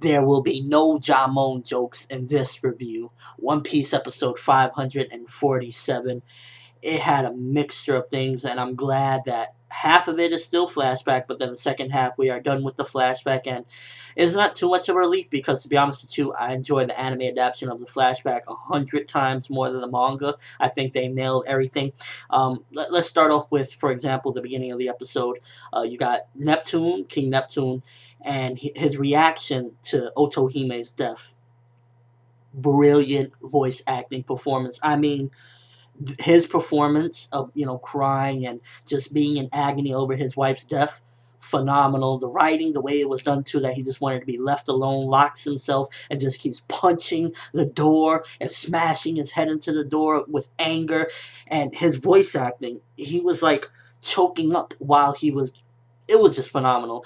There will be no Jamon jokes in this review. One Piece episode 547. It had a mixture of things, and I'm glad that half of it is still flashback, but then the second half we are done with the flashback, and it's not too much of a relief because, to be honest with you, I enjoy the anime adaptation of the flashback 100 times more than the manga. I think they nailed everything. Let's start off with, for example, the beginning of the episode. You got Neptune, King Neptune, and his reaction to Otohime's death. Brilliant voice acting performance. I mean, his performance of crying and just being in agony over his wife's death, phenomenal. The writing, the way it was done too, that he just wanted to be left alone, locks himself and just keeps punching the door and smashing his head into the door with anger. And his voice acting, he was like choking up while he was, it was just phenomenal.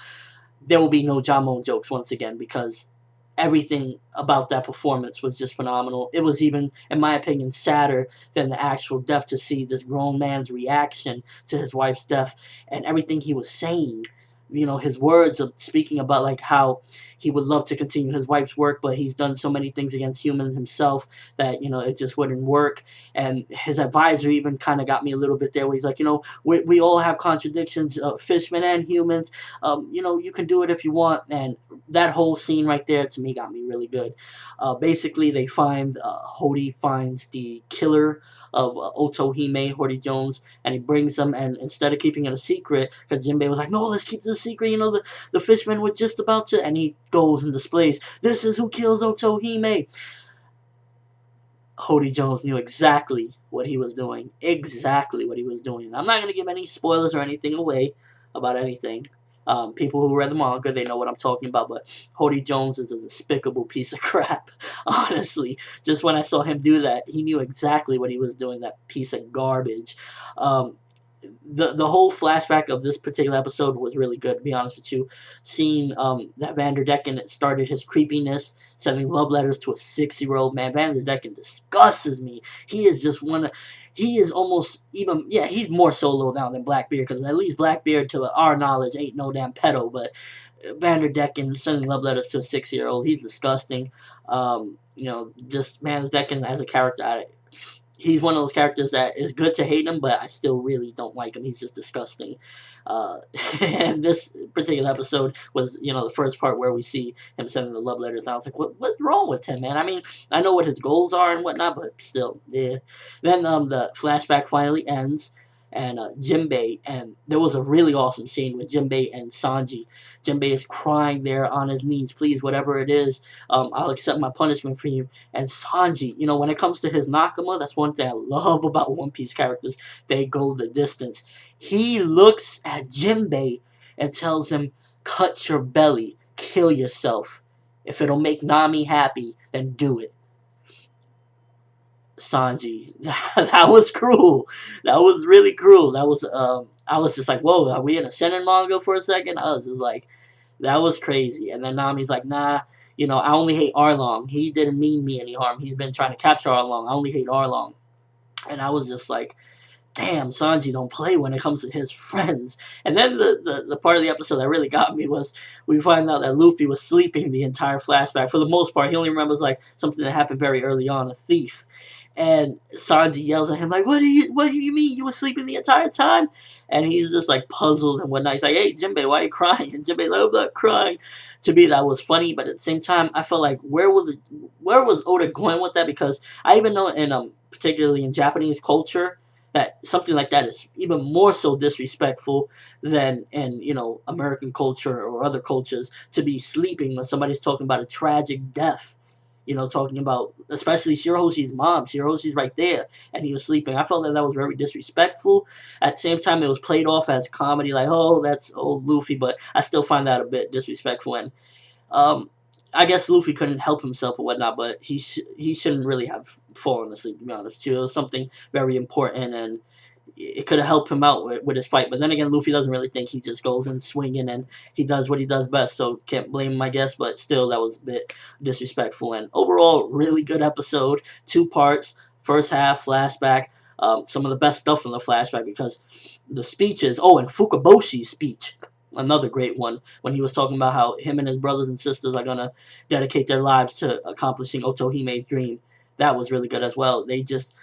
There will be no Jamon jokes once again because everything about that performance was just phenomenal. It was even, in my opinion, sadder than the actual death to see this grown man's reaction to his wife's death and everything he was saying. His words of speaking about like how he would love to continue his wife's work, but he's done so many things against humans himself that it just wouldn't work. And his advisor even kind of got me a little bit there, where he's like, we all have contradictions, fishmen and humans. You can do it if you want. And that whole scene right there to me got me really good. Basically, they find Hody finds the killer of Otohime, Hody Jones, and he brings him. And instead of keeping it a secret, because Jinbei was like, no, let's keep this secret. The fishmen were just about to, and he goes and displays, this is who kills Otohime. Hody Jones knew exactly what he was doing. Exactly what he was doing. I'm not going to give any spoilers or anything away about anything. People who read the manga, they know what I'm talking about, but Hody Jones is a despicable piece of crap, honestly. Just when I saw him do that, he knew exactly what he was doing, that piece of garbage. The whole flashback of this particular episode was really good, to be honest with you. Seeing that Vanderdecken started his creepiness, sending love letters to a 6-year-old man. Vanderdecken disgusts me. He is just he is almost even, yeah, he's more solo now than Blackbeard, because at least Blackbeard, to our knowledge, ain't no damn pedo, but Vanderdecken sending love letters to a 6-year-old, he's disgusting. Just Vanderdecken as a character, he's one of those characters that is good to hate him, but I still really don't like him. He's just disgusting. And this particular episode was, the first part where we see him sending the love letters. And I was like, what's wrong with him, man? I mean, I know what his goals are and whatnot, but still, yeah. Then the flashback finally ends, and Jinbei, and there was a really awesome scene with Jinbei and Sanji. Jinbei is crying there on his knees, please, whatever it is, I'll accept my punishment for you. And Sanji, when it comes to his Nakama, that's one thing I love about One Piece characters. They go the distance. He looks at Jinbei and tells him, cut your belly, kill yourself. If it'll make Nami happy, then do it. Sanji, that was cruel. That was really cruel. That was I was just like, whoa, are we in a Seinen manga for a second? I was just like, that was crazy. And then Nami's like, nah, I only hate Arlong. He didn't mean me any harm. He's been trying to capture Arlong. I only hate Arlong. And I was just like, damn, Sanji don't play when it comes to his friends. And then the part of the episode that really got me was we find out that Luffy was sleeping the entire flashback. For the most part, he only remembers like something that happened very early on, a thief. And Sanji yells at him like, what do you mean you were sleeping the entire time? And he's just like puzzled and whatnot. He's like, hey, Jinbei, why are you crying? And Jinbei like, I'm not crying. To me, that was funny, but at the same time, I felt like where was Oda going with that? Because I even know in particularly in Japanese culture that something like that is even more so disrespectful than in American culture or other cultures, to be sleeping when somebody's talking about a tragic death. Talking about, especially Shirahoshi's mom. Shirahoshi's right there, and he was sleeping. I felt that was very disrespectful. At the same time, it was played off as comedy, like, oh, that's old Luffy, but I still find that a bit disrespectful. And I guess Luffy couldn't help himself or whatnot, but he shouldn't really have fallen asleep, to be honest. It was something very important, and it could have helped him out with his fight. But then again, Luffy doesn't really think. He just goes in swinging, and he does what he does best. So can't blame him, I guess. But still, that was a bit disrespectful. And overall, really good episode. 2 parts. First half, flashback. Some of the best stuff from the flashback, because the speeches. Oh, and Fukaboshi's speech. another great one when he was talking about how him and his brothers and sisters are gonna dedicate their lives to accomplishing Otohime's dream. That was really good as well. They just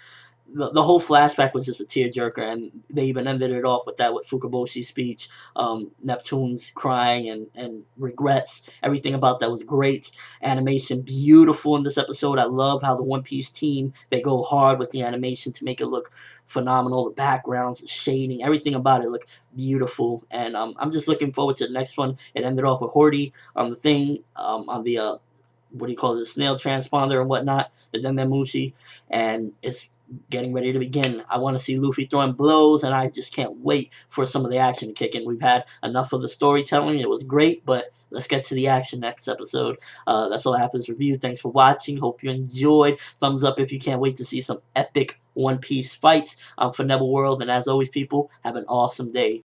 the whole flashback was just a tearjerker, and they even ended it off with that with Fukaboshi's speech, Neptune's crying and regrets. Everything about that was great. Animation beautiful in this episode. I love how the One Piece team they go hard with the animation to make it look phenomenal. The backgrounds, the shading, everything about it looked beautiful, and I'm just looking forward to the next one. It ended off with Horty on the thing on the what do you call it, the snail transponder and whatnot, the Dememushi, and it's getting ready to begin. I want to see Luffy throwing blows, and I just can't wait for some of the action to kick in. We've had enough of the storytelling. It was great, but let's get to the action next episode. That's all I have for this review. Thanks for watching. Hope you enjoyed. Thumbs up if you can't wait to see some epic One Piece fights on ForneverWorld. And as always, people, have an awesome day.